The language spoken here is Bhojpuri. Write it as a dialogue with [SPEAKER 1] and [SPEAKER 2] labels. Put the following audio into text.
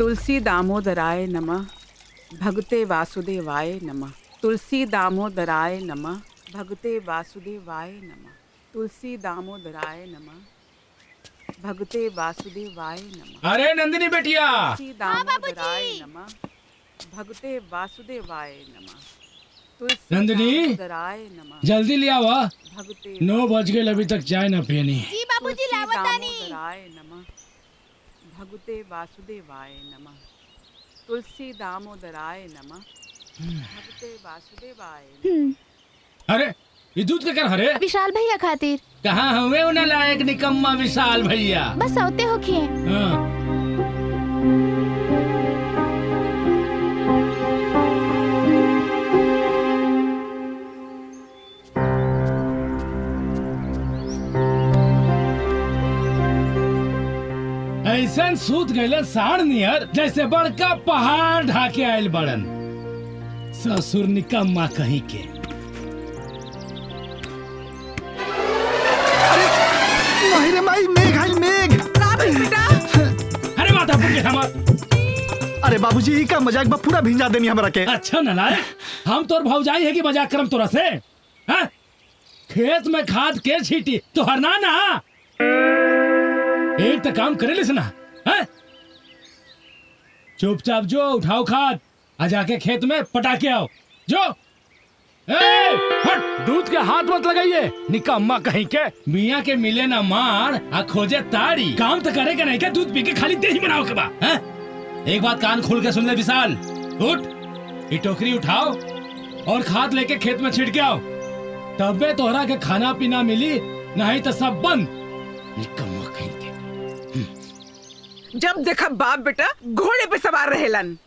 [SPEAKER 1] तुलसी दामोदराय नमः। भगते वासुदेवाय नमः। तुलसी दामोदराय नमः। भगते वासुदेवाय नमः। तुलसी दामोदराय नमः। भगते वासुदेवाय नमः।
[SPEAKER 2] अरे नंदिनी बेटिया।
[SPEAKER 1] तुलसी दामोदराय नमः। भगते वासुदेवाय नमः। तुलसी
[SPEAKER 2] नंदिनी
[SPEAKER 1] दामोदराय नमः।
[SPEAKER 2] जल्दी ले आवा,
[SPEAKER 1] भगते
[SPEAKER 2] 9 बज गए अभी तक चाय ना पियनी।
[SPEAKER 3] जी बाबूजी लावतानी।
[SPEAKER 1] दामोदराय नमः। भगते वासुदेवाय नमः। तुलसी दामोदराय नमः। भगते वासुदेवाय नमः।
[SPEAKER 2] अरे ये दूध के कर हरे
[SPEAKER 3] विशाल भैया खातिर।
[SPEAKER 2] कहाँ हुए उन्हें लायक निकम्मा विशाल भैया।
[SPEAKER 3] बस औते हो किए।
[SPEAKER 2] हाँ। ऐसन सूत गए साढ़ नियर जैसे बड़का पहाड़ ढाके आयल बड़न। ससुर निकम्मा कहीं के।
[SPEAKER 4] नहीं रे माई, मेघ आई मेघ।
[SPEAKER 1] बेटा
[SPEAKER 2] अरे माता पुर के
[SPEAKER 4] अरे बाबूजी का मजाक बा पूरा भिंजा देनी हमरा के।
[SPEAKER 2] अच्छा नलायक, हम तोर भौजाई है कि मजाक करम तोरा से? हाँ? खेत में खाद के छीटी तो हरना ना एक तो काम करे लिस ना। हाँ? चुपचाप जो उठाओ खाद, आ जाके खेत में पटा के आओ। जो हट, दूध के हाथ मत लगाइए निकम्मा कहीं के। मियाँ के मिले ना मार आ खोजे ताड़ी। काम तो करे के नहीं के, दूध पी के खाली दही बनाओ के बा। हाँ? एक बात कान खोल के सुन ले विशाल, उठ ये टोकरी उठाओ और खाद लेके खेत में छिड़के आओ, तबे तोहरा के खाना पीना मिली, नहीं तो सब बंद। निकम्मा कहीं के।
[SPEAKER 1] जब देखा बाप बेटा घोड़े पे सवार रहेलन।